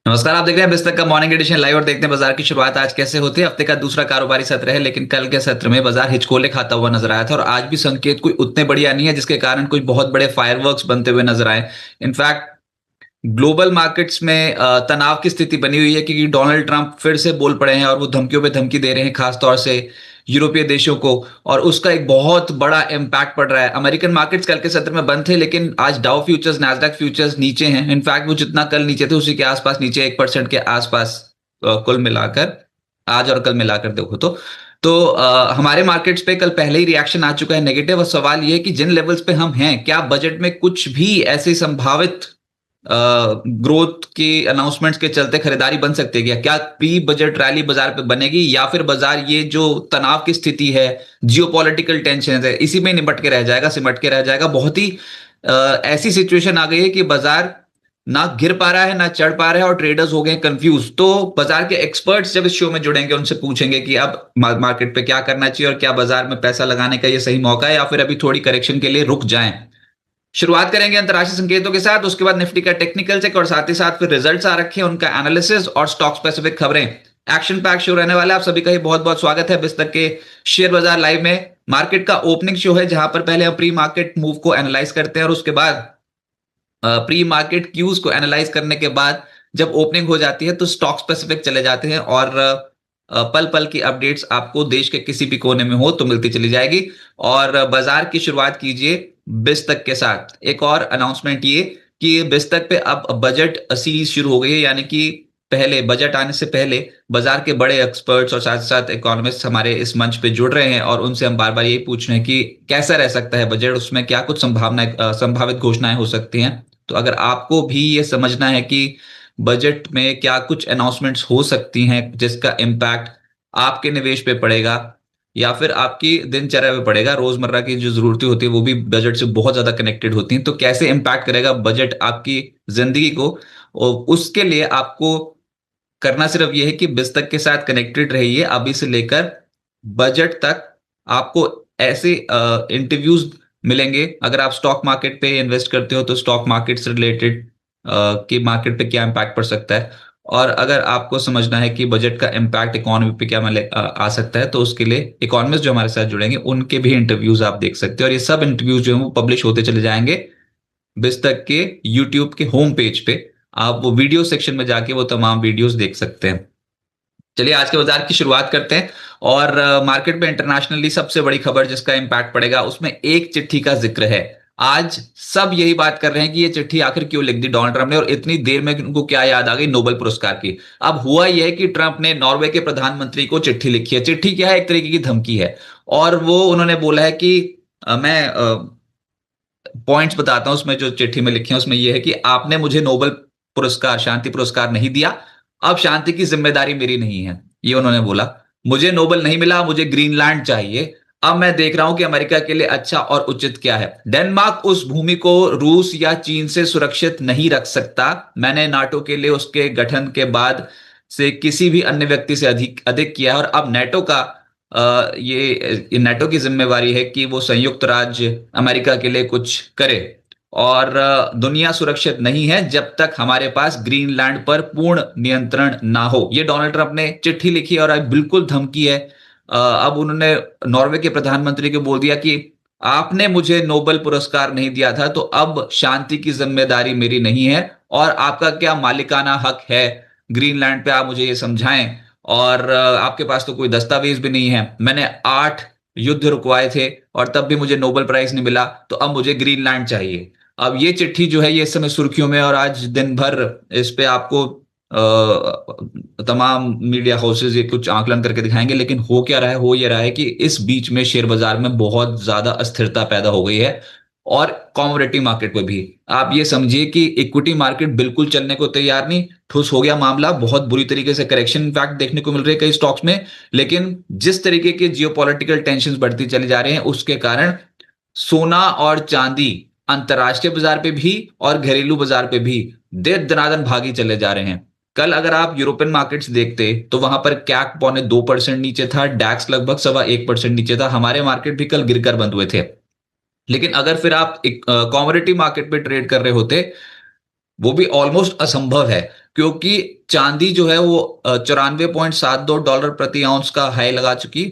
नमस्कार। आप देख रहे हैं बिस्तर का मॉर्निंग एडिशन लाइव और देखते हैं बाजार की शुरुआत आज कैसे होती है। हफ्ते का दूसरा कारोबारी सत्र है, लेकिन कल के सत्र में बाजार हिचकोले खाता हुआ नजर आया था और आज भी संकेत कोई उतने बढ़िया नहीं है जिसके कारण कुछ बहुत बड़े फायरवर्क्स बनते हुए नजर आए। इनफैक्ट ग्लोबल मार्केट्स में तनाव की स्थिति बनी हुई है क्योंकि डोनाल्ड ट्रंप फिर से बोल पड़े हैं और वो धमकियों पे धमकी दे रहे हैं, खास तौर से यूरोपीय देशों को। और उसका एक बहुत बड़ा इम्पैक्ट पड़ रहा है। अमेरिकन मार्केट्स कल के सत्र में बंद थे, लेकिन आज डाउ फ्यूचर्स, नैस्डैक फ्यूचर्स नीचे हैं। इनफैक्ट वो जितना कल नीचे थे उसी के आसपास नीचे 1% के आसपास कुल मिलाकर, आज और कल मिलाकर देखो तो हमारे मार्केट्स पे कल पहले ही रिएक्शन आ चुका है नेगेटिव। और सवाल ये है कि जिन लेवल्स पे हम हैं, क्या बजट में कुछ भी ऐसी संभावित ग्रोथ की अनाउंसमेंट्स के चलते खरीदारी बन सकती है क्या प्री बजट रैली बाजार पे बनेगी, या फिर बाजार ये जो तनाव की स्थिति है, जियोपॉलिटिकल टेंशन है, इसी में निपट के रह जाएगा, सिमट के रह जाएगा। बहुत ही ऐसी सिचुएशन आ गई है कि बाजार ना गिर पा रहा है ना चढ़ पा रहा है और ट्रेडर्स हो गए कंफ्यूज। तो बाजार के एक्सपर्ट्स जब इस शो में जुड़ेंगे उनसे पूछेंगे कि अब मार्केट पे क्या करना चाहिए और क्या बाजार में पैसा लगाने का ये सही मौका है या फिर अभी थोड़ी करेक्शन के लिए रुक जाएं। शुरुआत करेंगे अंतरराष्ट्रीय संकेतों के साथ, उसके बाद निफ्टी का टेक्निकल चेक और साथ ही साथ फिर रिजल्ट्स आ रखे हैं, उनका एनालिसिस और स्टॉक स्पेसिफिक खबरें। एक्शन पैक शो रहने वाला है। आप सभी का ही बहुत बहुत स्वागत है बिस्तर के शेयर बाजार लाइव में। मार्केट का ओपनिंग शो है जहां पर पहले हम प्री मार्केट मूव को एनालाइज करते हैं और उसके बाद प्री मार्केट क्यूज को एनालाइज करने के बाद जब ओपनिंग हो जाती है तो स्टॉक स्पेसिफिक चले जाते हैं और पल पल की अपडेट्स आपको देश के किसी भी कोने में हो तो मिलती चली जाएगी। और बाजार की शुरुआत कीजिए बिस्तक के साथ। एक और अनाउंसमेंट ये कि बिस्तक पे अब बजट सीरीज शुरू हो गई है, यानी कि पहले बजट आने से पहले बाजार के बड़े एक्सपर्ट्स और साथ साथ इकोनॉमिस्ट हमारे इस मंच पे जुड़ रहे हैं और उनसे हम बार बार यही पूछ रहे हैं कि कैसा रह सकता है बजट, उसमें क्या कुछ संभावित घोषणाएं हो सकती हैं। तो अगर आपको भी ये समझना है कि बजट में क्या कुछ अनाउंसमेंट्स हो सकती हैं जिसका इम्पैक्ट आपके निवेश पे पड़ेगा या फिर आपकी दिनचर्या पे पड़ेगा, रोजमर्रा की जो जरूरतें होती है वो भी बजट से बहुत ज्यादा कनेक्टेड होती हैं, तो कैसे इम्पैक्ट करेगा बजट आपकी जिंदगी को, और उसके लिए आपको करना सिर्फ ये है कि बिस्तक के साथ कनेक्टेड रहिए। अभी से लेकर बजट तक आपको ऐसे इंटरव्यूज मिलेंगे। अगर आप स्टॉक मार्केट पे इन्वेस्ट करते हो तो स्टॉक मार्केट से रिलेटेड कि मार्केट पे क्या इम्पैक्ट पड़ सकता है, और अगर आपको समझना है कि बजट का इम्पैक्ट इकोनॉमी पे क्या आ सकता है तो उसके लिए इकोनॉमिस्ट जो हमारे साथ जुड़ेंगे उनके भी इंटरव्यूज आप देख सकते हैं। और ये सब इंटरव्यूज जो है वो पब्लिश होते चले जाएंगे बिस्तक के यूट्यूब के होम पेज पे। आप वो वीडियो सेक्शन में जाके वो तमाम वीडियोस देख सकते हैं। चलिए आज के बाजार की शुरुआत करते हैं और मार्केट में इंटरनेशनली सबसे बड़ी खबर जिसका इंपैक्ट पड़ेगा उसमें एक चिट्ठी का जिक्र है। आज सब यही बात कर रहे हैं कि ये चिट्ठी आखिर क्यों लिख दी डोनाल्ड ट्रंप ने और इतनी देर में उनको क्या याद आ गई नोबेल पुरस्कार की। अब हुआ यह है कि ट्रंप ने नॉर्वे के प्रधानमंत्री को चिट्ठी लिखी है। चिट्ठी क्या है? एक तरीके की धमकी है। और वो उन्होंने बोला है कि मैं पॉइंट्स बताता हूं उसमें जो चिट्ठी में लिखे हैं। उसमें यह है कि आपने मुझे नोबेल पुरस्कार, शांति पुरस्कार नहीं दिया, अब शांति की जिम्मेदारी मेरी नहीं है, ये उन्होंने बोला। मुझे नोबेल नहीं मिला, मुझे ग्रीनलैंड चाहिए। अब मैं देख रहा हूं कि अमेरिका के लिए अच्छा और उचित क्या है। डेनमार्क उस भूमि को रूस या चीन से सुरक्षित नहीं रख सकता। मैंने नाटो के लिए उसके गठन के बाद से किसी भी अन्य व्यक्ति से अधिक अधिक किया है और अब नेटो का ये नेटो की जिम्मेवारी है कि वो संयुक्त राज्य अमेरिका के लिए कुछ करे। और दुनिया सुरक्षित नहीं है जब तक हमारे पास ग्रीनलैंड पर पूर्ण नियंत्रण ना हो। ये डोनाल्ड ट्रंप ने चिट्ठी लिखी और अब बिल्कुल धमकी है। अब उन्होंने नॉर्वे के प्रधानमंत्री को बोल दिया कि आपने मुझे नोबेल पुरस्कार नहीं दिया था तो अब शांति की जिम्मेदारी मेरी नहीं है और आपका क्या मालिकाना हक है ग्रीनलैंड पे, आप मुझे ये समझाएं। और आपके पास तो कोई दस्तावेज भी नहीं है। मैंने 8 युद्ध रुकवाए थे और तब भी मुझे नोबेल प्राइज नहीं मिला, तो अब मुझे ग्रीनलैंड चाहिए। अब ये चिट्ठी जो है ये इस समय सुर्खियों में और आज दिन भर इस पे आपको तमाम मीडिया हाउसेज ये कुछ आकलन करके दिखाएंगे। लेकिन हो क्या रहा है? हो ये रहा है कि इस बीच में शेयर बाजार में बहुत ज्यादा अस्थिरता पैदा हो गई है और कमोडिटी मार्केट पे भी। आप ये समझिए कि इक्विटी मार्केट बिल्कुल चलने को तैयार नहीं, ठुस हो गया मामला। बहुत बुरी तरीके से करेक्शन इनफैक्ट देखने को मिल रही है कई स्टॉक्स में। लेकिन जिस तरीके के जियोपॉलिटिकल टेंशन बढ़ती चली जा रही हैं उसके कारण सोना और चांदी अंतरराष्ट्रीय बाजार पे भी और घरेलू बाजार पे भी दे दनादन भागी चले जा रहे हैं। कल अगर आप यूरोपियन मार्केट्स देखते तो वहां पर कैक 0.25% नीचे था, डैक्स लगभग 1.25% नीचे था। हमारे मार्केट भी कल गिरकर बंद हुए थे। लेकिन अगर फिर आप एक कमोडिटी मार्केट पे ट्रेड कर रहे होते, वो भी ऑलमोस्ट असंभव है। क्योंकि चांदी जो है वो 94.72 डॉलर प्रति आउंस का हाई लगा चुकी।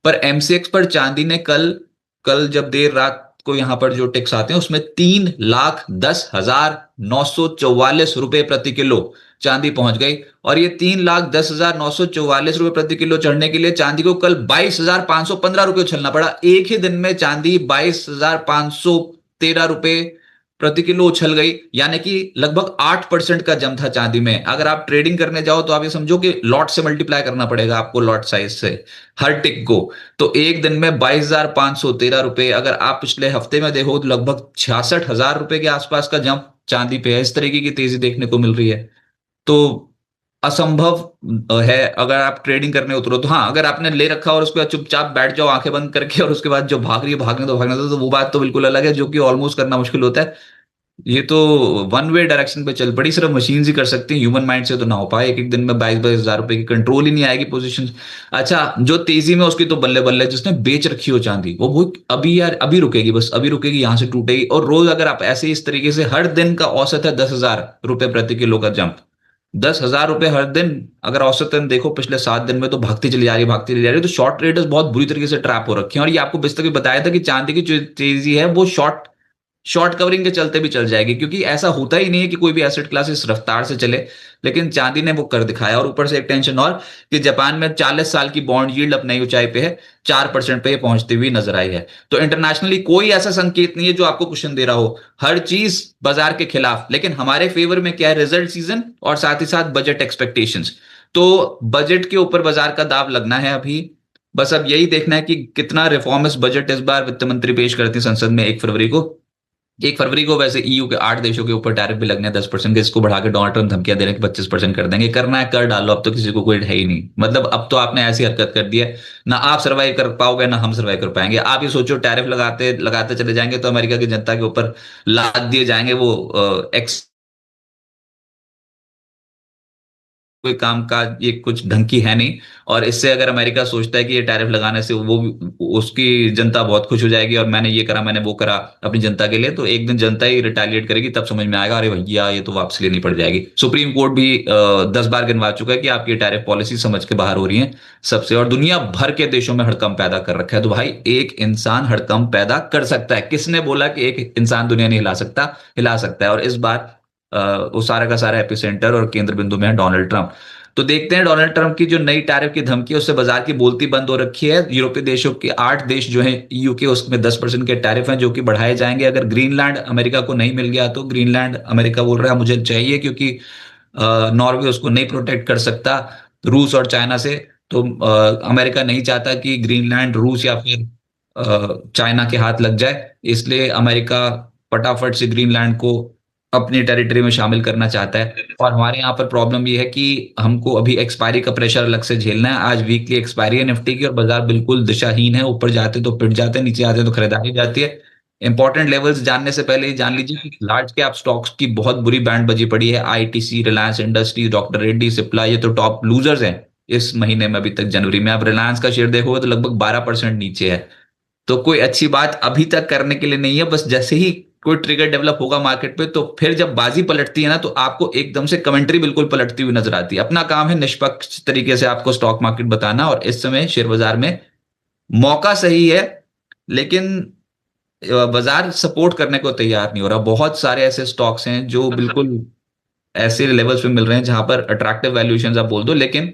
पर एमसीएक्स पर चांदी ने कल कल जब देर रात को यहां पर जो टिक्स आते हैं उसमें 3,10,944 रुपए प्रति किलो चांदी पहुंच गई। और ये 3,10,944 रुपए प्रति किलो चढ़ने के लिए चांदी को कल 22,515 रुपए उछलना पड़ा। एक ही दिन में चांदी 22,513 रुपए प्रति किलो उछल गई, यानी कि लगभग 8% का जम था चांदी में। अगर आप ट्रेडिंग करने जाओ तो आप ये समझो कि लॉट से मल्टीप्लाई करना पड़ेगा आपको, लॉट साइज से हर टिक को। तो एक दिन में 22,513 रुपए, अगर आप पिछले हफ्ते में देखो तो लगभग 66,000 रुपए के आसपास का जंप चांदी पे है। इस तरीके की तेजी देखने को मिल रही है। तो असंभव है अगर आप ट्रेडिंग करने उतरो तो। हाँ, अगर आपने ले रखा और उसके बाद चुपचाप बैठ जाओ आंखें बंद करके और उसके बाद जो भाग रही है भागने दो, तो वो बात तो बिल्कुल अलग है, जो कि ऑलमोस्ट करना मुश्किल होता है। ये तो वन वे डायरेक्शन पे चल पड़ी, सिर्फ मशीन ही कर सकती है, ह्यूमन माइंड से तो ना हो पाए। एक एक दिन में 22,000 रुपए की कंट्रोल ही नहीं आएगी पोजीशन। अच्छा, जो तेजी में उसकी तो बल्ले बल्ले, जिसने बेच रखी हो चांदी वो अभी यार अभी रुकेगी, बस अभी रुकेगी, यहां से टूटेगी। और रोज अगर आप ऐसे इस तरीके से, हर दिन का औसत है 10,000 रुपए प्रति किलो का जंप। 10,000 रुपए हर दिन अगर औसतन देखो पिछले 7 दिन में, तो भागती चली जा रही है, भागती चली जा रही है। तो शॉर्ट ट्रेडर्स बहुत बुरी तरीके से ट्रैप हो रखे हैं। और ये आपको बिस्तर भी बताया था कि चांदी की जो तेजी है वो शॉर्ट शॉर्ट कवरिंग के चलते भी चल जाएगी, क्योंकि ऐसा होता ही नहीं है कि कोई भी एसेट क्लास इस रफ्तार से चले। लेकिन चांदी ने वो कर दिखाया। और ऊपर से एक टेंशन और, कि जापान में 40 साल की बॉन्ड यील्ड अब नई ऊंचाई पे है, 4% पे पहुंचती हुई नजर आई है। तो इंटरनेशनली कोई ऐसा संकेत नहीं है जो आपको कुशन दे रहा हो। हर चीज बाजार के खिलाफ, लेकिन हमारे फेवर में क्या है? रिजल्ट सीजन और साथ ही साथ बजट एक्सपेक्टेशंस। तो बजट के ऊपर बाजार का दाव लगना है अभी। बस अब यही देखना है कि कितना रिफॉर्मिस्ट बजट इस बार वित्त मंत्री पेश करती है संसद में 1 फरवरी को। 1 फरवरी को वैसे ईयू के 8 देशों के ऊपर टैरिफ भी लगने हैं 10% के। इसको बढ़ा के डोनाल्ड ट्रम्प धमकियां दे रहे हैं कि 25% कर देंगे। करना है कर डालो, अब तो किसी को कोई है ही नहीं। मतलब अब तो आपने ऐसी हरकत कर दी है, ना आप सर्वाइव कर पाओगे ना हम सर्वाइव कर पाएंगे। आप ये सोचो, टैरिफ लगाते लगाते चले जाएंगे तो अमेरिका की जनता के ऊपर लाद दिए जाएंगे वो एक्स कोई काम का, ये कुछ ढंग की है नहीं। और इससे अगर अमेरिका सोचता है कि ये टैरिफ लगाने से वो उसकी जनता बहुत खुश हो जाएगी और मैंने ये करा मैंने वो करा अपनी जनता के लिए, तो एक दिन जनता ही रिटेलिएट करेगी। तब समझ में आएगा, अरे भैया ये तो वापस लेनी पड़ जाएगी। सुप्रीम कोर्ट भी 10 बार गिनवा चुका है कि आपकी टैरिफ पॉलिसी समझ के बाहर हो रही है सबसे। और दुनिया भर के देशों में हड़कंप पैदा कर रखा है। तो भाई, एक इंसान हड़कंप पैदा कर सकता है। किसने बोला कि एक इंसान दुनिया नहीं हिला सकता? हिला सकता है। और इस बार वो सारा का सारा एपिसेंटर और केंद्र बिंदु में है डोनाल्ड ट्रंप। तो देखते हैं डोनाल्ड ट्रंप की जो नई टैरिफ की धमकी है, उससे बाजार की बोलती बंद हो रखी है। यूरोपीय देशों के 8 देश जो हैं ईयू के, उसमें 10% के टैरिफ हैं जो कि बढ़ाए जाएंगे। अगर ग्रीनलैंड अमेरिका को नहीं मिल गया तो ग्रीनलैंड अमेरिका बोल रहा है मुझे चाहिए, क्योंकि नॉर्वे उसको नहीं प्रोटेक्ट कर सकता रूस और चाइना से। तो अमेरिका नहीं चाहता कि ग्रीनलैंड रूस या फिर चाइना के हाथ लग जाए। इसलिए अमेरिका फटाफट से ग्रीनलैंड को अपनी टेरिटरी में शामिल करना चाहता है। और हमारे यहाँ पर प्रॉब्लम ये है कि हमको अभी एक्सपायरी का प्रेशर अलग से झेलना है। आज वीकली एक्सपायरी है निफ्टी की और बाजार बिल्कुल दिशाहीन है। ऊपर जाते तो पिट जाते हैं, नीचे आते तो खरीदारी जाती है। इंपॉर्टेंट लेवल्स जानने से पहले ही जान लीजिए कि लार्ज कैप स्टॉक्स की बहुत बुरी बैंड बजी पड़ी है। ITC, Reliance industries, doctor Reddy, Cipla, ये तो टॉप लूजर्स हैं इस महीने में। अभी तक जनवरी में आप रिलायंस का शेयर देखोगे तो लगभग 12% नीचे है। तो कोई अच्छी बात अभी तक करने के लिए नहीं है। बस जैसे ही कोई ट्रिगर डेवलप होगा मार्केट पे, तो फिर जब बाजी पलटती है ना, तो आपको एकदम से कमेंट्री बिल्कुल पलटती हुई नजर आती है। अपना काम है निष्पक्ष तरीके से आपको स्टॉक मार्केट बताना। और इस समय शेयर बाजार में मौका सही है, लेकिन बाजार सपोर्ट करने को तैयार नहीं हो रहा। बहुत सारे ऐसे स्टॉक्स हैं जो बिल्कुल ऐसे लेवल्स पे मिल रहे हैं जहां पर अट्रैक्टिव वैल्यूएशन आप बोल दो, लेकिन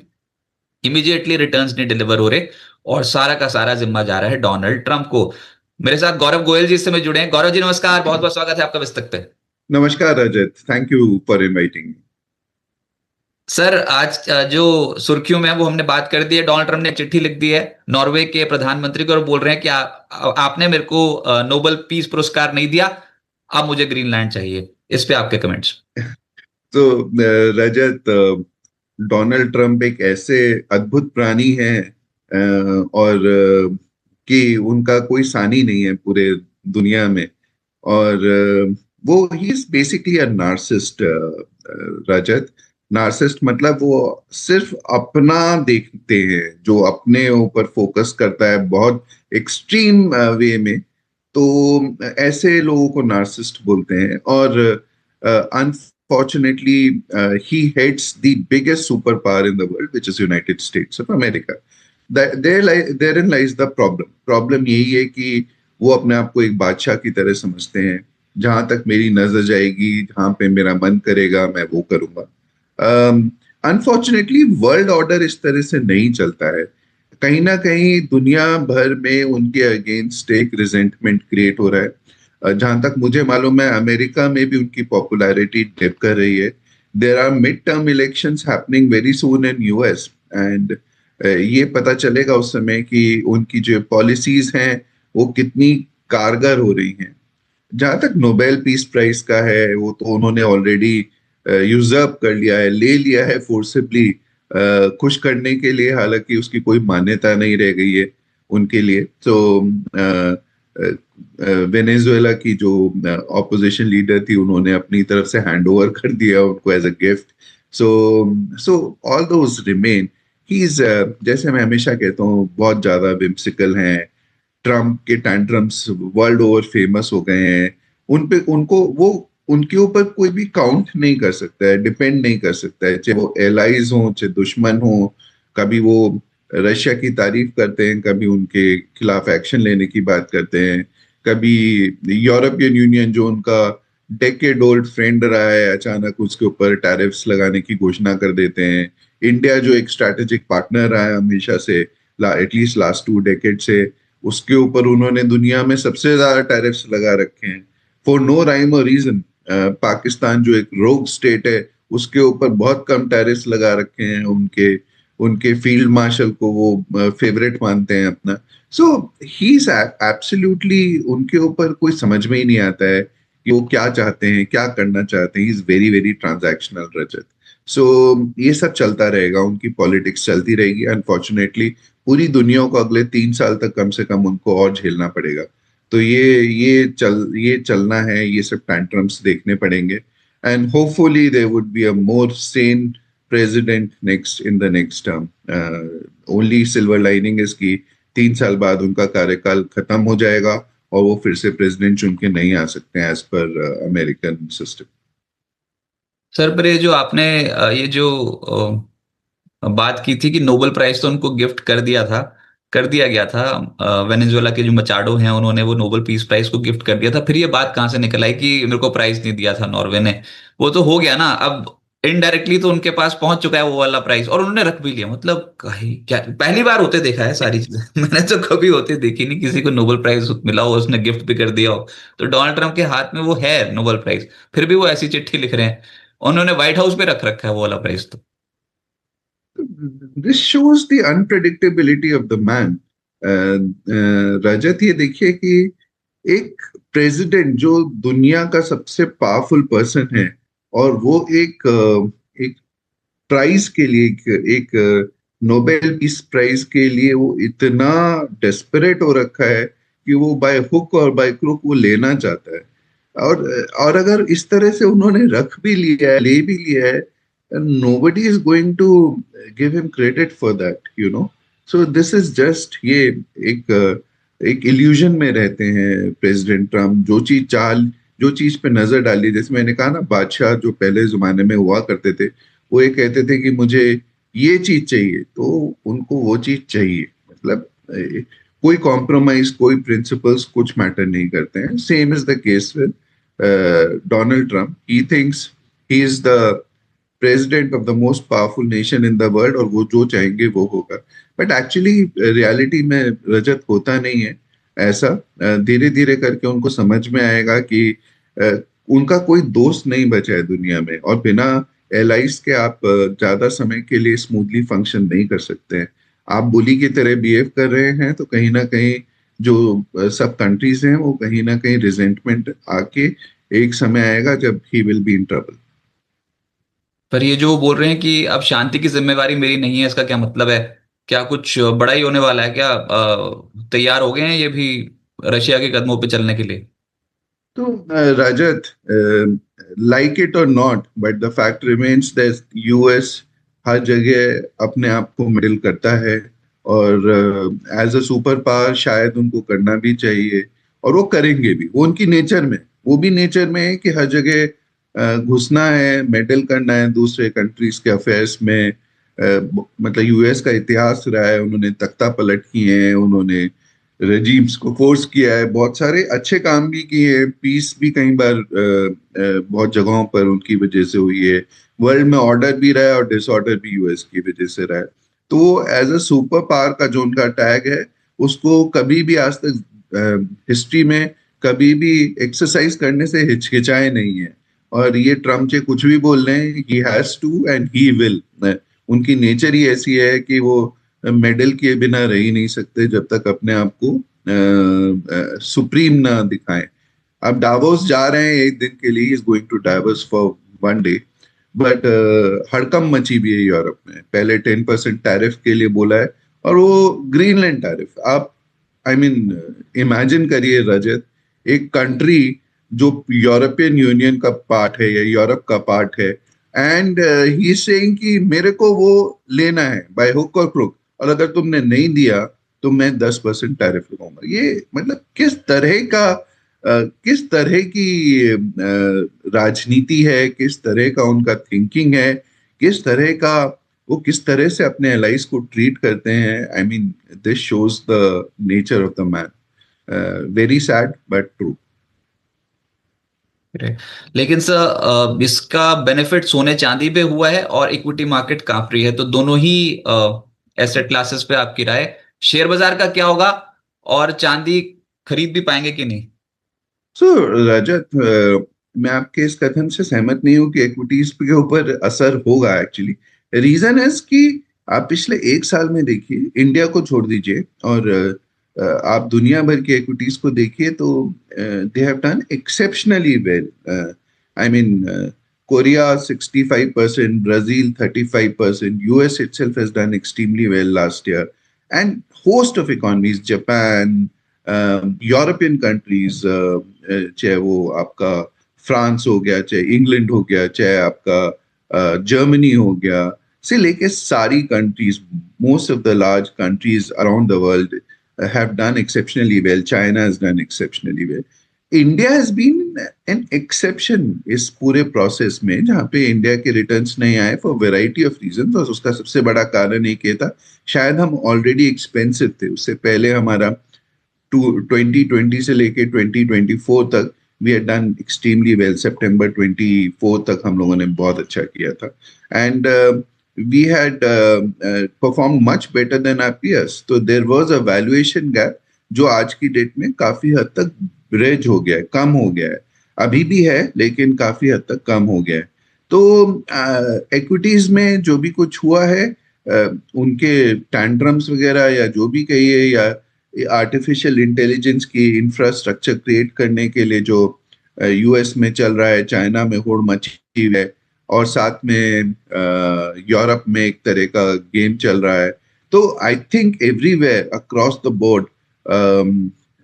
इमीडिएटली रिटर्न्स नहीं डिलीवर हो रहे। और सारा का सारा जिम्मा जा रहा है डोनाल्ड ट्रंप को। मेरे साथ गौरव गोयल जी इस समय जुड़े हैं। गौरव जी नमस्कार, बहुत बहुत स्वागत है आपका विस्तक पे। नमस्कार Rajat, thank you for inviting. Sir, आज जो सुर्खियों में है वो हमने बात कर दी है। डोनाल्ड ट्रंप ने चिट्ठी लिख दी है नॉर्वे के प्रधानमंत्री को और बोल रहे हैं कि आपने मेरे को नोबेल पीस पुरस्कार नहीं दिया, अब मुझे ग्रीनलैंड चाहिए। इस पे आपके कमेंट्स। तो रजत, डोनाल्ड ट्रंप एक ऐसे अद्भुत प्राणी हैं, और कि उनका कोई सानी नहीं है पूरे दुनिया में। और वो he is basically a narcissist. Rajat, narcissist मतलब वो सिर्फ अपना देखते हैं, जो अपने ऊपर फोकस करता है बहुत एक्सट्रीम वे में। तो ऐसे लोगों को नार्सिस्ट बोलते हैं। और unfortunately, he heads the biggest superpower in the world, which is United States of America. Therein lies the problem. Problem यही है कि वो अपने आप को एक बादशाह की तरह समझते हैं। जहां तक मेरी नजर जाएगी, जहां पे मेरा मन करेगा, मैं वो करूंगा। अनफॉर्चुनेटली वर्ल्ड ऑर्डर इस तरह से नहीं चलता है। कहीं ना कहीं दुनिया भर में उनके अगेंस्ट एक रिजेंटमेंट क्रिएट हो रहा है। जहां तक मुझे मालूम है, अमेरिका में भी उनकी पॉपुलैरिटी डिप कर रही है। There are mid term elections happening very soon in US, and ये पता चलेगा उस समय कि उनकी जो पॉलिसीज हैं वो कितनी कारगर हो रही हैं। जहां तक नोबेल पीस प्राइज का है, वो तो उन्होंने ऑलरेडी यूजर्व कर लिया है, ले लिया है फोर्सिबली, खुश करने के लिए। हालांकि उसकी कोई मान्यता नहीं रह गई है उनके लिए। तो वेनेजुएला की जो ऑपोजिशन लीडर थी, उन्होंने अपनी तरफ से हैंड ओवर कर दिया उनको as a gift. So so all those remain. He is, जैसे मैं हमेशा कहता हूँ, बहुत ज्यादा विम्सिकल हैं। ट्रम्प के टैंट्रम्स वर्ल्ड ओवर फेमस हो गए हैं। उन पे उनको वो उनके ऊपर कोई भी काउंट नहीं कर सकता है, डिपेंड नहीं कर सकता है, चाहे वो एलाइज हो चाहे दुश्मन हो। कभी वो रशिया की तारीफ करते हैं, कभी उनके खिलाफ एक्शन लेने की बात करते हैं, कभी यूरोपियन यूनियन जो उनका डेकेड ओल्ड फ्रेंड रहा है, अचानक उसके ऊपर टैरिफ्स लगाने की घोषणा कर देते हैं। इंडिया जो एक स्ट्रैटेजिक पार्टनर रहा है हमेशा से, एटलीस्ट लास्ट 2 डेकेड से, उसके ऊपर उन्होंने दुनिया में सबसे ज्यादा टैरिफ्स लगा रखे हैं फॉर नो राइम और रीजन। पाकिस्तान जो एक रोग स्टेट है, उसके ऊपर बहुत कम टैरिफ्स लगा रखे हैं। उनके उनके फील्ड मार्शल को वो फेवरेट मानते हैं अपना। सो ही इज एब्सोल्युटली, उनके ऊपर कोई समझ में ही नहीं आता है कि वो क्या चाहते हैं, क्या करना चाहते हैं। He is very very transactional, Rajat. So ये सब चलता रहेगा, उनकी पॉलिटिक्स चलती रहेगी। अनफॉर्चुनेटली पूरी दुनिया को अगले 3 साल तक कम से कम उनको और झेलना पड़ेगा। तो ये चलना है, ये सब टैंट्रम्स देखने पड़ेंगे। And hopefully there would be a more sane president next in the next term. Only silver lining is कि 3 साल बाद उनका कार्यकाल खत्म हो जाएगा और वो फिर से प्रेसिडेंट चुन के नहीं आ सकते हैं as per American system. Sir, पर ये जो आपने ये जो बात की थी कि नोबेल प्राइज तो उनको गिफ्ट कर दिया गया था। वेनेजुएला के जो मचाडो हैं, उन्होंने वो नोबेल पीस प्राइज को गिफ्ट कर दिया था। फिर ये बात कहाँ से निकल आई कि मेरे को प्राइज नहीं दिया था नॉर्वे ने? वो तो हो गया ना, अब इनडायरेक्टली तो उनके पास पहुंच चुका है वो वाला प्राइज, और उन्होंने रख भी लिया। मतलब कहीं क्या पहली बार होते देखा है सारी चीजें। मैंने तो कभी होते देखी नहीं, किसी को नोबेल प्राइज मिला हो, उसने गिफ्ट भी कर दिया हो। तो डोनाल्ड ट्रंप के हाथ में वो है नोबेल प्राइज, फिर भी वो ऐसी चिट्ठी लिख रहे हैं। उन्होंने व्हाइट हाउस पे रख रखा है वो वाला प्राइज तो। This shows the unpredictability of the man. Rajat, ये देखिए कि एक प्रेसिडेंट जो दुनिया का सबसे पावरफुल पर्सन है, और वो एक प्राइज के लिए, एक नोबेल पीस प्राइज के लिए वो इतना डेस्परेट हो रखा है कि वो बाय हुक और बाय क्रुक वो लेना चाहता है। और अगर इस तरह से उन्होंने रख भी लिया है, ले भी लिया है, nobody is going to give him credit for that, you know. So this is just, ये एक इल्यूजन में रहते हैं प्रेसिडेंट ट्रम्प। जो चीज पे नजर डाली, जैसे मैंने कहा ना, बादशाह जो पहले जमाने में हुआ करते थे, वो ये कहते थे कि मुझे ये चीज चाहिए, तो उनको वो चीज चाहिए। मतलब कोई कॉम्प्रोमाइज, कोई प्रिंसिपल्स कुछ मैटर नहीं करते हैं। Same is the case with Donald Trump. He thinks he is the president of the most powerful nation in the world, और वो जो चाहेंगे वो होगा। बट एक्चुअली रियलिटी में, रजत, होता नहीं है ऐसा। धीरे धीरे करके उनको समझ में आएगा कि उनका कोई दोस्त नहीं बचा है दुनिया में, और बिना एलाइज के आप ज्यादा समय के लिए स्मूथली फंक्शन नहीं कर सकते हैं। आप बुली की तरह बिहेव कर रहे हैं, तो कहीं ना कहीं जो सब कंट्रीज हैं, वो कहीं ना कहीं रिजेंटमेंट आके एक समय आएगा जब he will be in trouble. पर ये जो बोल रहे हैं कि अब शांति की जिम्मेवारी मेरी नहीं है, इसका क्या मतलब है? क्या कुछ बड़ा ही होने वाला है क्या? तैयार हो गए हैं ये भी रशिया के कदमों पे चलने के लिए? तो Rajat, like it or not, but the fact remains that US हर जगह अपने आप को मेडल करता है, और एज अ सुपर पावर शायद उनको करना भी चाहिए, और वो करेंगे भी। वो उनकी नेचर में, वो भी नेचर में है कि हर जगह घुसना है, मेडल करना है दूसरे कंट्रीज के अफेयर्स में। मतलब यूएस का इतिहास रहा है, उन्होंने तख्ता पलट किए हैं, उन्होंने रेजीम्स को फोर्स किया है, बहुत सारे अच्छे काम भी किए हैं, पीस भी कई बार बहुत जगहों पर उनकी वजह से हुई है। वर्ल्ड में ऑर्डर भी रहा है और डिसऑर्डर भी यूएस की वजह से रहा है। तो एज अ सुपर पावर का जो उनका टैग है, उसको कभी भी आज तक हिस्ट्री में कभी भी एक्सरसाइज करने से हिचकिचाए नहीं है। और ये ट्रम्प जो कुछ भी बोल रहे हैं, he has to and he will. उनकी नेचर ही ऐसी है कि वो मेडल किए बिना रह ही नहीं सकते जब तक अपने आप को सुप्रीम ना दिखाएं। अब डावोस जा रहे हैं एक दिन के लिए, is going to Davos for one day, but हड़कंप मची भी है यूरोप में। पहले 10% टैरिफ के लिए बोला है, और वो ग्रीनलैंड टैरिफ। आप आई मीन इमेजिन करिए रजत, एक कंट्री जो यूरोपियन यूनियन का पार्ट है या यूरोप का पार्ट है, एंड ही सेइंग कि मेरे को वो लेना है बाय हुक और क्रुक, और अगर तुमने नहीं दिया तो मैं 10% टैरिफ लगाऊंगा। ये मतलब किस तरह की राजनीति है, किस तरह का उनका थिंकिंग है, किस तरह का वो किस तरह से अपने एलाइज को ट्रीट करते हैं। I mean this shows the nature of the man. Very sad but true. लेकिन सर इसका बेनिफिट सोने चांदी पे हुआ है और इक्विटी मार्केट कांप रही है, तो दोनों ही एसेट क्लासेस पे आपकी राय, शेयर बाजार का क्या होगा और चांदी खरीद भी पाएंगे कि नहीं? सो रजत, मैं आपके इस कथन से सहमत नहीं हूं कि इक्विटीज के ऊपर असर होगा। एक्चुअली रीजन है कि आप पिछले एक साल में देखिए, इंडिया को छोड़ दीजिए और आप दुनिया भर की इक्विटीज को देखिए, तो they have done exceptionally well. I mean Korea 65%, Brazil 35%, US itself has done extremely well last year, and host of economies, Japan, European countries, चाहे वो आपका फ्रांस हो गया, चाहे इंग्लैंड हो गया, चाहे आपका जर्मनी हो गया, से लेके सारी countries, most of the large countries around the world have done exceptionally well. China has done exceptionally well. India has been an exception इस पूरे प्रोसेस में, जहाँ पे इंडिया के रिटर्न्स नहीं आए फॉर वेराइटी ऑफ रीजन। और उसका सबसे बड़ा कारण एक ये था, शायद हम ऑलरेडी एक्सपेंसिव थे। उससे पहले हमारा 2020 से लेके 2024 तक we had done extremely well. सितंबर 24 तक हम लोगों ने बहुत अच्छा किया था, and we had performed much better than our peers. तो there was a valuation gap जो आज की डेट में काफी हद तक ब्रिज हो गया है, कम हो गया है। अभी भी है, लेकिन काफी हद तक कम हो गया है। तो इक्विटीज में जो भी कुछ हुआ है, उनके टैंट्रम्स वगैरह या जो भी कहिए, या आर्टिफिशियल इंटेलिजेंस की इंफ्रास्ट्रक्चर क्रिएट करने के लिए जो यूएस में चल रहा है, चाइना में होड़ मची है, और साथ में यूरोप में एक तरह का गेम चल रहा है। तो I think everywhere across the board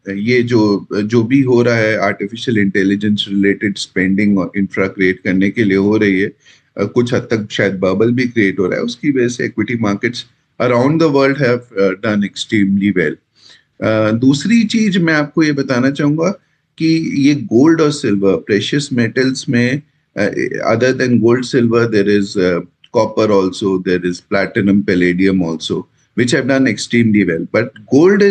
ये जो भी हो रहा है, आर्टिफिशियल इंटेलिजेंस रिलेटेड स्पेंडिंग और इंफ्रा क्रिएट करने के लिए हो रही है, कुछ हद तक शायद बबल भी क्रिएट हो रहा है, उसकी वजह से equity markets around the world have done extremely well. दूसरी चीज मैं आपको ये बताना चाहूंगा कि ये गोल्ड और सिल्वर, प्रेशियस मेटल्स में, other than gold, silver, there is copper also, there is platinum, palladium also, which have done extremely well. But gold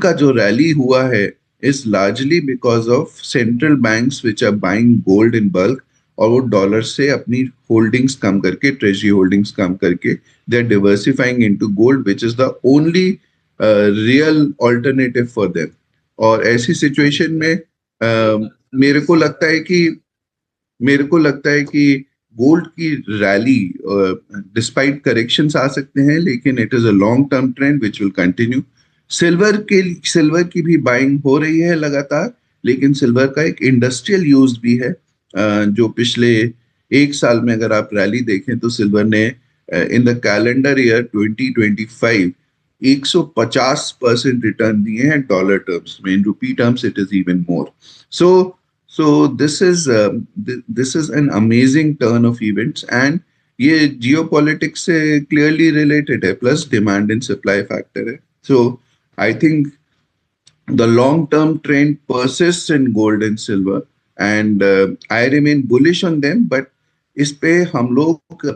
का जो rally हुआ है is largely because of central banks which are buying gold in bulk, और वो dollar से अपनी holdings कम करके, treasury holdings कम करके, they are diversifying into gold, which is the only real alternative for them. और ऐसी सिचुएशन में मेरे को लगता है कि गोल्ड की रैली, डिस्पाइट करेक्शंस आ सकते हैं, लेकिन it is a long term trend which will continue. Silver की भी बाइंग हो रही है लगातार, लेकिन सिल्वर का एक इंडस्ट्रियल यूज भी है, जो पिछले एक साल में अगर आप रैली देखें तो सिल्वर ने in the calendar year 2025 150% return दिए हैं डॉलर टर्म्स में। इन रूपी terms it is even more. So this is an amazing turn of events, and ये geopolitics से clearly related है, plus demand and supply factor है। So I think the long term trend persists in gold and silver, and I remain bullish on them, but इस पे हम लोग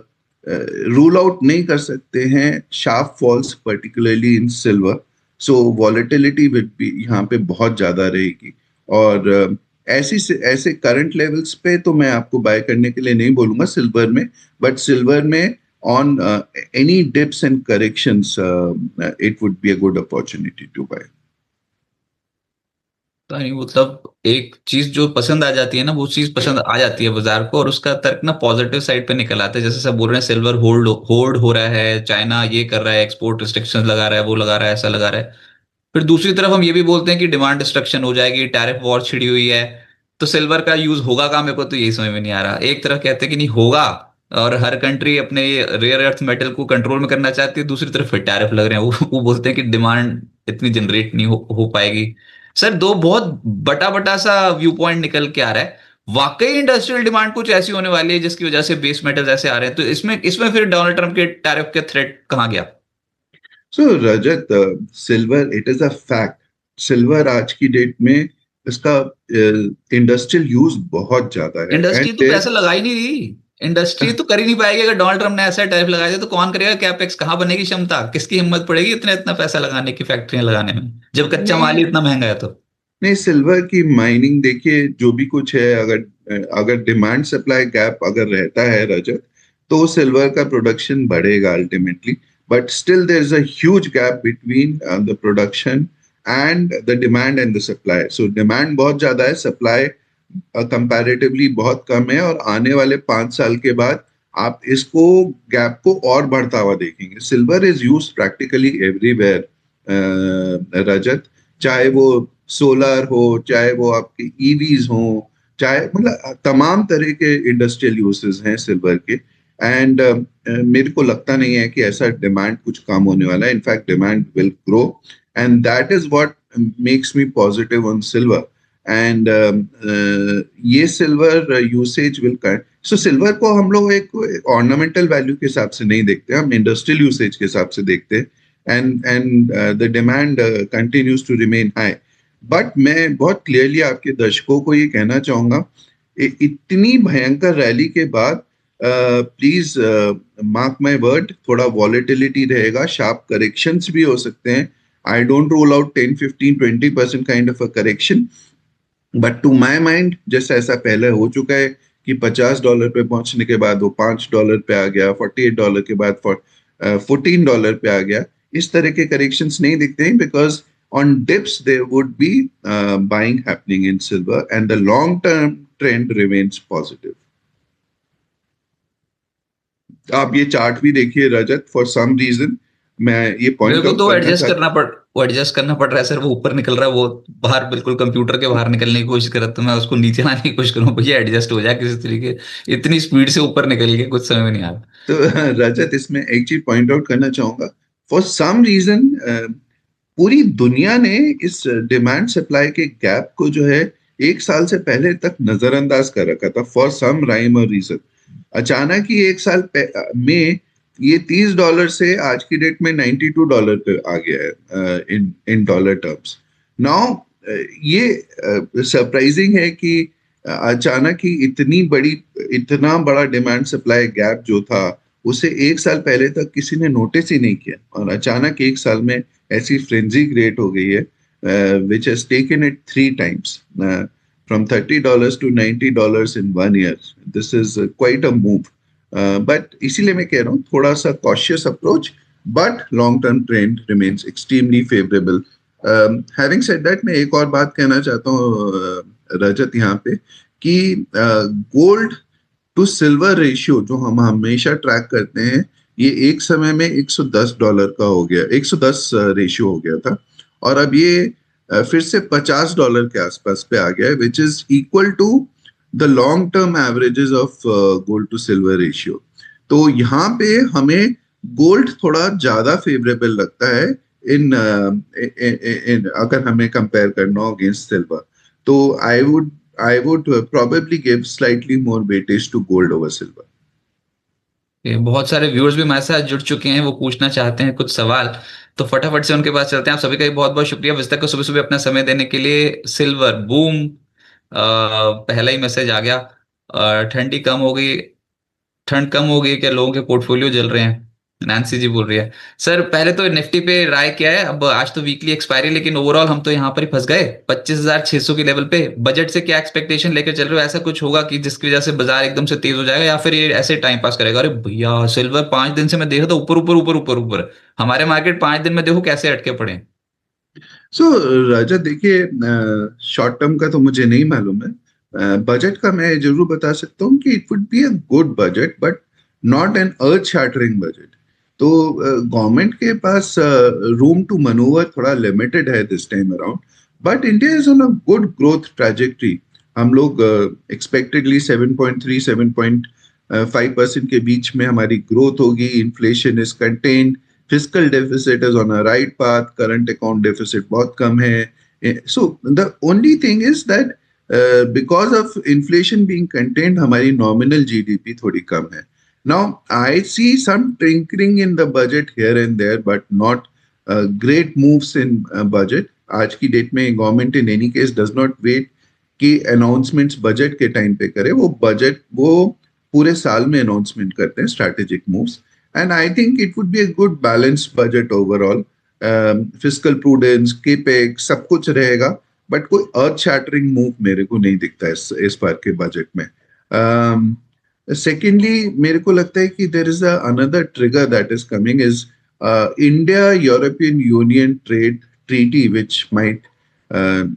rule out नहीं कर सकते हैं sharp falls, particularly in silver. So volatility will be यहाँ पे बहुत ज्यादा रहेगी. और ऐसे करंट लेवल्स पे तो मैं आपको बाय करने के लिए नहीं बोलूंगा सिल्वर में, बट सिल्वर में on any dips and corrections, it would be a good opportunity to buy. तो नहीं मतलब एक चीज जो पसंद आ जाती है ना, वो चीज पसंद आ जाती है बाजार को, और उसका तर्क ना पॉजिटिव साइड पे निकल आता है. जैसे सब बोल रहे हैं सिल्वर होल्ड होल्ड हो रहा है, चाइना ये कर रहा है, एक्सपोर्ट रिस्ट्रिक्शंस लगा रहा है, वो लगा रहा है, ऐसा लगा रहा है. फिर दूसरी तरफ हम ये भी बोलते हैं कि डिमांड डिस्ट्रक्शन हो जाएगी, टैरिफ वॉर छिड़ी हुई है, तो सिल्वर का यूज होगा कहाँ? मेरे को तो यही समझ में नहीं आ रहा. एक तरफ कहते हैं कि नहीं होगा, और हर कंट्री अपने ये रेयर अर्थ मेटल को कंट्रोल में करना चाहती है, दूसरी तरफ फिर टैरिफ लग रहे हैं. वो बोलते हैं कि डिमांड इतनी जनरेट नहीं हो पाएगी. सर दो बहुत बटा बटा सा व्यू पॉइंट निकल के आ रहा है. वाकई इंडस्ट्रियल डिमांड कुछ ऐसी होने वाली है जिसकी वजह से बेस मेटल्स ऐसे आ रहे हैं, तो इसमें इसमें फिर डोनाल्ड ट्रंप के टैरिफ के थ्रेट कहाँ गया? So Rajat, silver it is a fact. Silver आज की डेट में इसका इंडस्ट्रियल यूज बहुत ज्यादा है. इंडस्ट्री तो एंड पैसा लगा ही नहीं रही. इंडस्ट्री तो कर ही नहीं पाएगी. अगर डोनाल्ड ट्रम्प ने ऐसा टैरिफ लगा दिया तो कौन करेगा? कैपेक्स कहाँ बनेगी? क्षमता किसकी हिम्मत पड़ेगी इतना इतना पैसा लगाने की, फैक्ट्रियां लगाने में, जब कच्चा माल ही नहीं, इतना महंगा है तो. नहीं, सिल्वर की माइनिंग देखिए, जो भी कुछ है, अगर अगर डिमांड सप्लाई गैप अगर रहता है रजत, तो सिल्वर का प्रोडक्शन बढ़ेगा ultimately. But still there is a huge gap between the production and the demand and the supply. So demand बहुत ज्यादा है, सप्लाई कंपैरेटिवली बहुत कम है, और आने वाले 5 साल के बाद आप इसको गैप को और बढ़ता हुआ देखेंगे. Silver is use practically everywhere Rajat. चाहे वो सोलर हो, चाहे वो आपके ईवीज हो, चाहे मतलब तमाम तरह के इंडस्ट्रियल यूसेस हैं सिल्वर के. एंड मेरे को लगता नहीं है कि ऐसा डिमांड कुछ कम होने वाला है. In fact demand will grow, and that is what makes me positive on silver. And ये सिल्वर यूसेज विल कर. सो सिल्वर को हम लोग एक ऑर्नामेंटल वैल्यू के हिसाब से नहीं देखते, हम इंडस्ट्रियल यूसेज के हिसाब से देखते हैं. And the demand continues to remain high. But मैं बहुत क्लियरली आपके दर्शकों को ये कहना चाहूंगा, इतनी भयंकर रैली के बाद प्लीज मार्क माय वर्ड, थोड़ा वॉलेटिलिटी रहेगा, शार्प करेक्शंस भी हो सकते हैं. I don't rule out 10, 15, 20% kind of a correction. But to my mind, जैसा ऐसा पहले हो चुका है कि $50 पे पहुंचने के बाद वो $5 पे आ गया, $48 के बाद $14 पे आ गया, इस तरह के करेक्शंस नहीं दिखते हैं. Because on dips there would be buying happening in silver, and the long term trend remains positive. आप ये चार्ट भी देखिए रजत, फॉर सम रीजन मैं ये मेरे पॉइंट को आउट तो करना एडजस्ट चाहता. करना पड़ वो एडजस्ट करना पड़ रहा है सर. वो ऊपर निकल रहा है, वो बाहर बिल्कुल कंप्यूटर के बाहर निकलने की कोशिश कर रहा, तो मैं उसको नीचे लाने की कोशिश करूँ, भैया एडजस्ट हो जाए किसी तरीके. इतनी स्पीड से ऊपर निकल गया, कुछ समझ में नहीं आ रहा. तो रजत, इसमें एक चीज पॉइंट आउट करना चाहूंगा. फॉर सम रीजन पूरी दुनिया ने इस डिमांड सप्लाई के गैप को जो है 1 साल से पहले तक नजरअंदाज कर रखा था, फॉर सम राइम और रीजन. अचानक ही 1 साल में ये $30 से आज की डेट में $92 पे आ गया है इन इन डॉलर टर्म्स. नाउ ये सरप्राइजिंग है कि अचानक ही इतना बड़ा डिमांड सप्लाई गैप जो था, उसे 1 साल पहले तक किसी ने नोटिस ही नहीं किया, और अचानक 1 साल में ऐसी फ्रेंजी क्रिएट हो गई है, which has taken it 3 times, from $30 to $90 in 1 year. This is quite a move. But इसीलिए मैं कह रहा हूँ, थोड़ा सा cautious approach, but long term trend remains extremely favorable. Having said that, मैं एक और बात कहना चाहता हूँ रजत यहाँ पे, कि गोल्ड टू सिल्वर रेशियो जो हम हमेशा ट्रैक करते हैं, ये एक समय में $110 का हो गया, 110 रेशियो हो गया था, और अब ये फिर से $50 के आसपास पे आ गया है, which is equal to the long term averages of gold to silver ratio. तो यहाँ पे हमें गोल्ड थोड़ा ज्यादा फेवरेबल लगता है इन अगर हमें कंपेयर करना हो अगेंस्ट सिल्वर. तो I would probably give slightly more weightage to gold over silver. बहुत सारे व्यूअर्स भी हमारे साथ जुड़ चुके हैं, वो पूछना चाहते हैं कुछ सवाल, तो फटाफट से उनके पास चलते हैं. आप सभी का बहुत बहुत शुक्रिया विस्तार को सुबह सुबह अपना समय देने के लिए. सिल्वर बूम पहला ही मैसेज आ गया। ठंड कम हो गई, क्या लोगों के पोर्टफोलियो जल रहे हैं? नैन्सी जी बोल रही है। सर पहले तो निफ्टी पे राय क्या है? अब आज तो वीकली एक्सपायरी, लेकिन ओवरऑल हम तो यहाँ पर ही फंस गए 25,600 के लेवल पे। बजट से क्या एक्सपेक्टेशन लेकर चल रहे हो? ऐसा कुछ होगा कि जिसकी वजह से बाजार एकदम से तेज हो जाएगा, या फिर ये ऐसे टाइम पास करेगा? अरे भैया सिल्वर 5 दिन से मैं देख रहा था ऊपर ऊपर ऊपर ऊपर ऊपर। हमारे मार्केट 5 दिन में देखो कैसे अटके पड़े हैं। सो राजा देखिए, शॉर्ट टर्म का तो मुझे नहीं मालूम है। बजट का मैं जरूर बता सकता हूँ कि it would be a good budget, but not an earth shattering budget. तो गवर्नमेंट के पास रूम टू मनूवर थोड़ा लिमिटेड है this time around, but India is on a good growth trajectory. हम लोग एक्सपेक्टेडली 7.3 7.5% के बीच में हमारी ग्रोथ होगी। Inflation is contained, fiscal deficit is on a right path, current account deficit बहुत कम है। So the only thing is that because of inflation being contained हमारी नॉमिनल जीडीपी थोड़ी कम है। Now I see some trinkling in the budget here and there, but not great moves in budget. आज की date में government in any case does not wait कि announcements budget के time पे करे। वो पूरे साल में अनाउंसमेंट करते हैं strategic moves. And I think it would be a good balanced budget overall. Fiscal prudence, capex, सब कुछ रहेगा, बट कोई अर्थ शैटरिंग मूव मेरे को नहीं दिखता इस बार के बजट में। सेकेंडली मेरे को लगता है कि there is another trigger that is coming, is India European union trade treaty which might,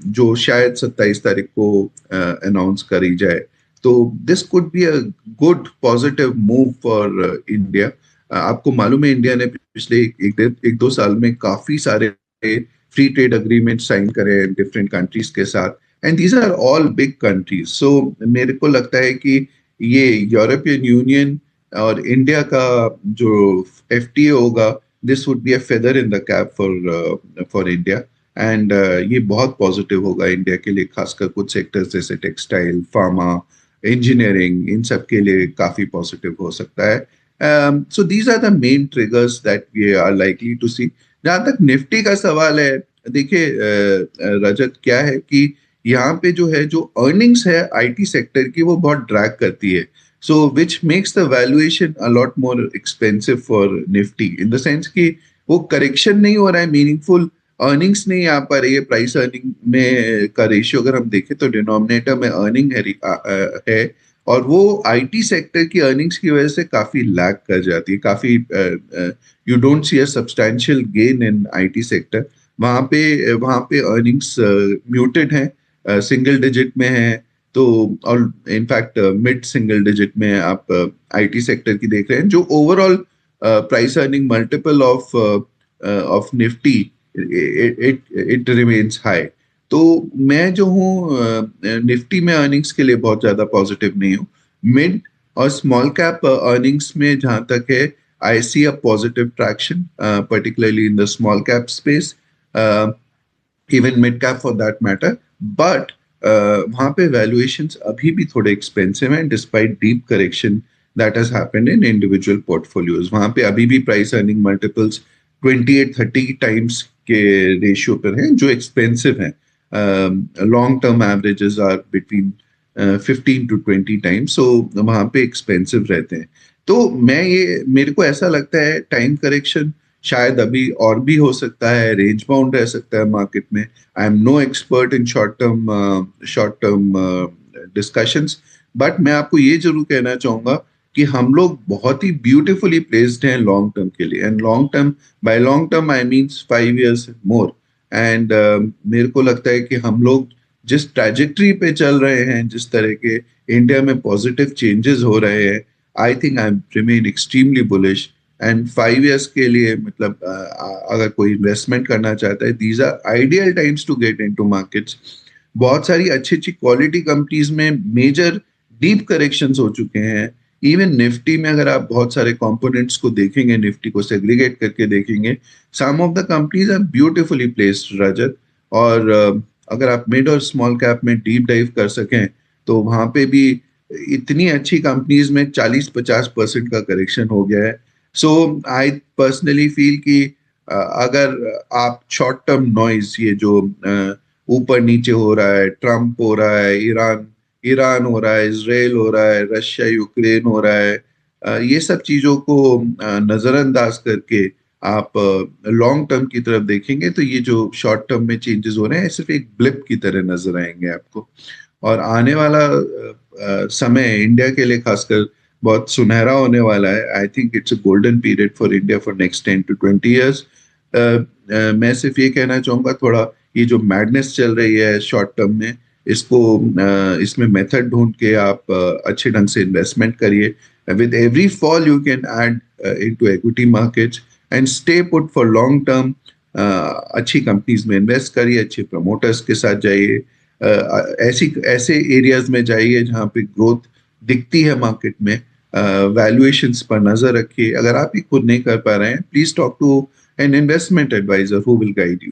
जो शायद 27 तारीख को अनाउंस करी जाए। तो this could be a good positive move for India. आपको मालूम है इंडिया ने पिछले एक दो साल में काफी सारे फ्री ट्रेड अग्रीमेंट साइन करे हैं डिफरेंट कंट्रीज के साथ, and these are all big countries. So मेरे को लगता है कि ये यूरोपियन यूनियन और इंडिया का जो एफटीए होगा, this would be a feather in the cap for India. And ये बहुत पॉजिटिव होगा इंडिया के लिए, खासकर कुछ सेक्टर्स जैसे टेक्सटाइल, फार्मा, इंजीनियरिंग, इन सब के लिए काफी पॉजिटिव हो सकता है। So these are the main triggers that we are likely to see. जहां तक निफ्टी का सवाल है, देखिए रजत क्या है कि यहाँ पे जो है, जो अर्निंग्स है आईटी सेक्टर की, वो बहुत ड्रैग करती है। So which makes the valuation a lot more expensive for Nifty, in the sense कि वो करेक्शन नहीं हो रहा है, मीनिंगफुल अर्निंग्स नहीं आ पा रही है। प्राइस अर्निंग में का रेशियो अगर हम देखें तो डिनोमिनेटर में अर्निंग है, और वो आईटी सेक्टर की अर्निंग्स की वजह से काफी लैग कर जाती है। काफी you don't see a substantial gain in IT sector. वहाँ पे अर्निंग्स म्यूटेड हैं, सिंगल डिजिट में है। तो और इनफैक्ट मिड सिंगल डिजिट में आप आईटी सेक्टर की देख रहे हैं। जो overall price earning multiple of Nifty, it it remains high. तो मैं जो हूँ निफ्टी में अर्निंग्स के लिए बहुत ज्यादा पॉजिटिव नहीं हूँ। मिड और स्मॉल कैप अर्निंग्स में जहां तक है, I see a positive traction, particularly in the small cap space, even mid cap for that matter. But वहां पे वैल्यूएशंस अभी भी थोड़े एक्सपेंसिव हैं, despite deep correction that has happened in individual portfolios. वहां पे अभी भी प्राइस अर्निंग मल्टीपल्स 28-30 टाइम्स के रेशियो पर हैं, जो एक्सपेंसिव हैं। Long term averages are between 15 to 20 times, so वहां पे एक्सपेंसिव रहते हैं। तो मेरे को ऐसा लगता है टाइम करेक्शन शायद अभी और भी हो सकता है, रेंज बाउंड रह सकता है मार्केट में। I am no expert in short term discussions, but मैं आपको ये जरूर कहना चाहूंगा कि हम लोग बहुत ही ब्यूटीफुली प्लेस्ड हैं लॉन्ग टर्म के लिए। And long term, by long term I means 5 years more. And मेरे को लगता है कि हम लोग जिस ट्रैजेक्टरी पे चल रहे हैं, जिस तरह के इंडिया में पॉजिटिव चेंजेस हो रहे हैं, I think I remain extremely bullish. And 5 years के लिए मतलब अगर कोई इन्वेस्टमेंट करना चाहता है, these are ideal times to get into markets. बहुत सारी अच्छी अच्छी क्वालिटी कंपनीज में मेजर डीप करेक्शंस हो चुके हैं। इवन निफ्टी में अगर आप बहुत सारे कंपोनेंट्स को देखेंगे, निफ्टी को सेग्रीगेट करके देखेंगे, some of the companies are beautifully placed Rajat. और अगर आप मिड और स्मॉल कैप में डीप डाइव कर सकें, तो वहां पे भी इतनी अच्छी कंपनीज में 40-50% का करेक्शन हो गया है। सो आई पर्सनली फील कि अगर आप शॉर्ट टर्म नॉइज, ये जो ऊपर नीचे हो रहा है, ट्रम्प हो रहा है, ईरान ईरान हो रहा है, इसराइल हो रहा है, रशिया यूक्रेन हो रहा है, ये सब चीजों को नजरअंदाज करके आप लॉन्ग टर्म की तरफ देखेंगे तो ये जो शॉर्ट टर्म में चेंजेस हो रहे हैं सिर्फ एक ब्लिप की तरह नजर आएंगे आपको। और आने वाला समय इंडिया के लिए खासकर बहुत सुनहरा होने वाला है। I think it's a golden period for India for next 10 to 20 years। मैं सिर्फ ये कहना चाहूंगा, थोड़ा ये जो मैडनेस चल रही है शॉर्ट टर्म में, इसको इसमें मेथड ढूंढ के आप अच्छे ढंग से इन्वेस्टमेंट करिए। With every fall you can add into equity markets and stay put for long term. अच्छी कंपनीज में इन्वेस्ट करिए, अच्छे प्रमोटर्स के साथ जाइए, ऐसी ऐसे एरियाज में जाइए जहाँ पे ग्रोथ दिखती है मार्केट में। वैल्यूएशंस पर नजर रखिए। अगर आप ही खुद नहीं कर पा रहे हैं, please talk to an investment advisor who will guide you.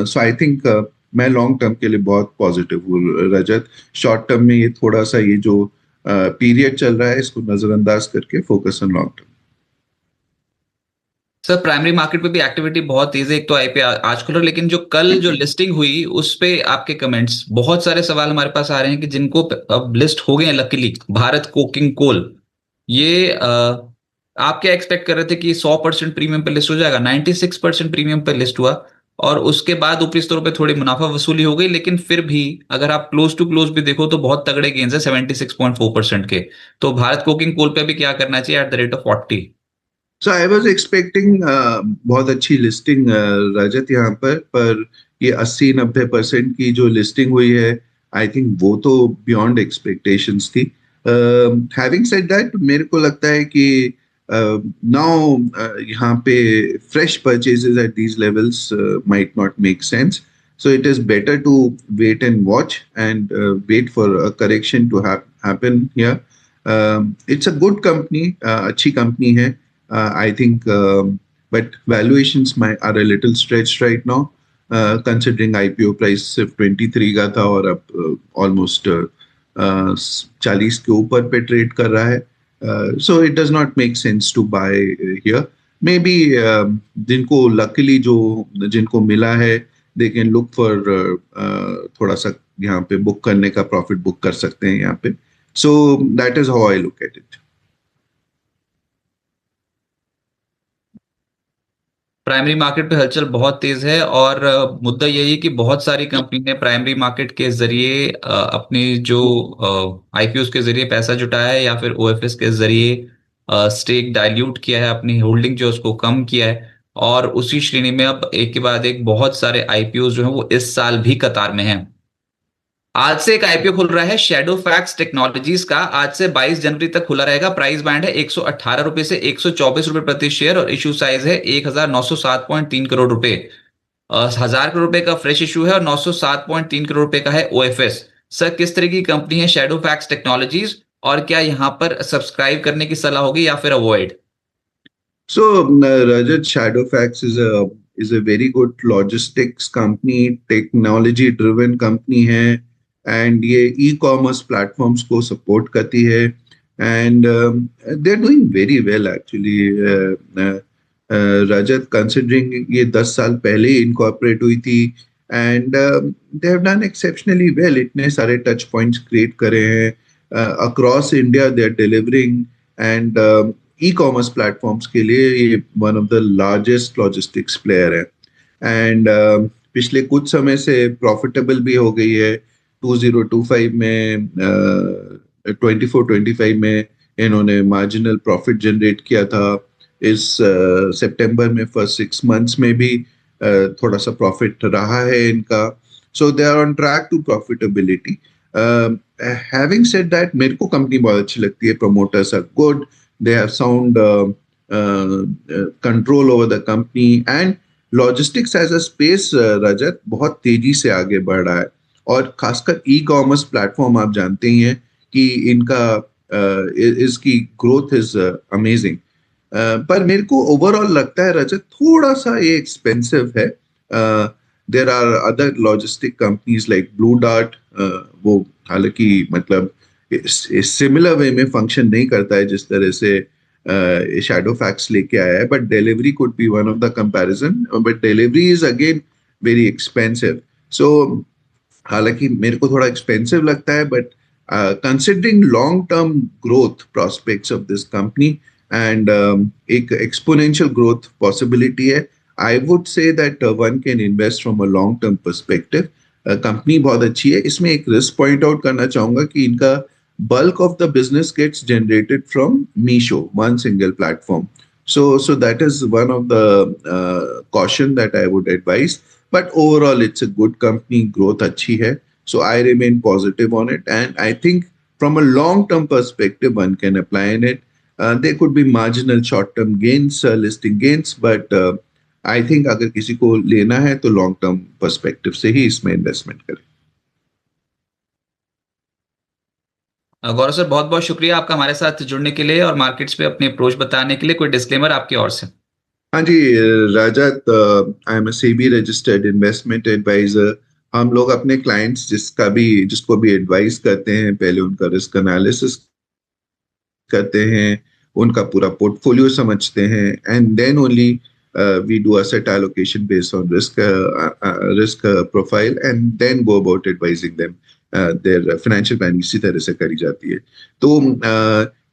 So I think मैं लॉन्ग टर्म के लिए बहुत पॉजिटिव हूँ रजत। शॉर्ट टर्म में ये थोड़ा सा ये जो पीरियड चल रहा है इसको नजरअंदाज करके focus on long term. Sir primary market पे भी एक्टिविटी बहुत तेज है, एक तो आईपीओ आज खुला, लेकिन जो कल जो लिस्टिंग हुई उस पे आपके कमेंट्स, बहुत सारे सवाल हमारे पास आ रहे हैं कि जिनको अब लिस्ट हो गए हैं लकीली, भारत कोकिंग कोल, ये आप क्या एक्सपेक्ट कर रहे थे कि 100% प्रीमियम पे लिस्ट हो जाएगा? 96% प्रीमियम पे लिस्ट हुआ और उसके बाद ऊपरी स्तरों पे थोड़ी मुनाफा वसूली हो गई, लेकिन फिर भी अगर आप क्लोज टू क्लोज भी देखो तो बहुत तगड़े गेंस है 76.4% के। तो भारत कोकिंग कोल पे भी क्या करना चाहिए at the rate of 40? So I was expecting बहुत अच्छी लिस्टिंग रजत यहाँ पर ये 80-90% की जो लिस्टिंग हुई है, आई थिंक वो तो बियॉन्ड एक्सपेक्टेशंस थी। हैविंग सेड दैट, मेरे को लगता है कि नाउ यहाँ पे fresh purchases at these levels might not make sense. So it is better to wait and watch and wait for a correction to happen here. It's a good company, अच्छी company है। I think, but valuations are a little stretched right now, considering IPO price सिर्फ 23 का था और अब almost 40 के ऊपर पे ट्रेड कर रहा है। So it does not make sense to buy here. Maybe जिनको luckily जिनको मिला है, they can look for थोड़ा सा यहाँ पे बुक करने का, प्रॉफिट बुक कर सकते हैं यहाँ पे। So that is how I look at it. Primary market पे हलचल बहुत तेज है और मुद्दा यही है कि बहुत सारी कंपनी ने प्राइमरी मार्केट के जरिए अपनी जो आईपीओ के जरिए पैसा जुटाया है या फिर ओएफएस के जरिए स्टेक डाइल्यूट किया है, अपनी होल्डिंग जो उसको कम किया है। और उसी श्रेणी में अब एक के बाद एक बहुत सारे आईपीओ जो है वो इस साल भी कतार में हैं। आज से एक आईपीओ खुल रहा है शैडो फैक्स टेक्नोलॉजीज का, आज से 22 जनवरी तक खुला रहेगा। प्राइस बैंड है 118 रुपए से 124 रुपए प्रति शेयर और इशू साइज है 1907.3 करोड़ रुपए। 1000 करोड़ रुपए का फ्रेश इशू है और 907.3 करोड़ रुपए का है ओएफएस। सर किस तरह की कंपनी है शैडो फैक्स टेक्नोलॉजीज और क्या यहां पर सब्सक्राइब करने की सलाह होगी या फिर avoid? So, Rajat, Shadowfax is a very good logistics company, technology driven company है, and ये e-commerce platforms को support करती है, and they're doing very well actually. Rajat, considering ये 10 साल पहले incorporate हुई थी, and they have done exceptionally well. इतने सारे touch points create करे हैं, across India they are delivering, and ecommerce platforms के लिए ये one of the largest logistics player है। एंड पिछले कुछ समय से प्रॉफिटेबल भी हो गई है। 2025 में 24-25 में इन्होंने मार्जिनल प्रॉफिट जनरेट किया था। इस सितंबर में फर्स्ट 6 मंथ्स में भी थोड़ा सा प्रॉफिट रहा है इनका। So they are on track to profitability. Having said that, मेरे को कंपनी बहुत अच्छी लगती है। Promoters are good, they have sound control over the company, and logistics as a space, रजत, बहुत तेजी से आगे बढ़ रहा है। और खासकर ई कॉमर्स प्लेटफॉर्म आप जानते ही हैं कि इनका इसकी ग्रोथ इज अमेजिंग। पर मेरे को ओवरऑल लगता है रजत थोड़ा सा ये एक्सपेंसिव है। There are other logistic companies like Blue Dart, वो हालांकि मतलब सिमिलर वे में फंक्शन नहीं करता है जिस तरह से शैडो फैक्स लेके आया है, but delivery could be one of the comparison, but delivery is again very expensive. So हालांकि मेरे को थोड़ा एक्सपेंसिव लगता है, but considering long term growth prospects of this company and एक एक्सपोनेंशियल ग्रोथ पॉसिबिलिटी है, I would say that one can invest from a long term perspective. Company बहुत अच्छी है। इसमें एक रिस्क पॉइंट आउट करना चाहूंगा कि इनका bulk of the business gets generated from Meesho, one single platform. So that is one of the caution that I would advise. But overall, it's a good company. Growth अच्छी है. So I remain positive on it, and I think from a long-term perspective, one can apply in it. There could be marginal short-term gains, listing gains, but I think अगर किसी को लेना है तो long-term perspective से ही इसमें investment करें। गौरव sir, बहुत बहुत शुक्रिया आपका हमारे साथ जुड़ने के लिए और मार्केट्स पे अपनी अप्रोच बताने के लिए। कोई डिस्क्लेमर आपकी ओर से? हाँ जी, Rajat, I am SEBI registered investment adviser. हम लोग अपने क्लाइंट्स जिसको भी एडवाइस करते हैं, पहले उनका रिस्क एनालिसिस करते हैं, उनका पूरा पोर्टफोलियो समझते हैं, and then only we do asset allocation based on risk profile, and then go about advising them. Their financial planning इसी तरह से करी जाती है। तो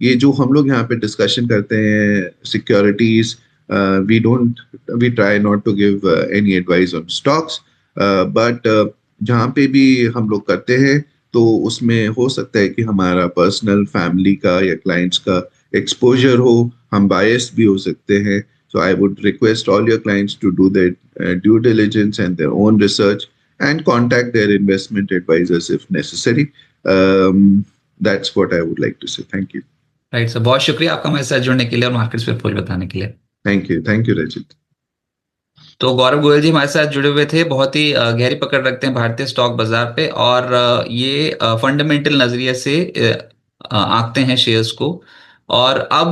ये जो हम लोग यहाँ पे डिस्कशन करते हैं securities, we try not to give any advice on stocks, but जहाँ पे भी हम लोग करते हैं तो उसमें हो सकता है कि हमारा पर्सनल, फैमिली का या क्लाइंट्स का एक्सपोजर हो, हम बायस्ड भी हो सकते हैं। So I would request all your clients to do their due diligence and their own research and contact their investment advisors if necessary. That's what I would like to say. Thank you. Right sir, बहुत शुक्रिया आपका हमारे साथ जुड़ने के लिए और markets पे अप्रोच बताने के लिए। Thank you, Rajit. तो गौरव गोयल जी हमारे साथ जुड़े हुए थे। बहुत ही गहरी पकड़ रखते हैं भारतीय स्टॉक बाजार पे और ये फंडामेंटल नजरिए से आंकते हैं शेयर्स को। और अब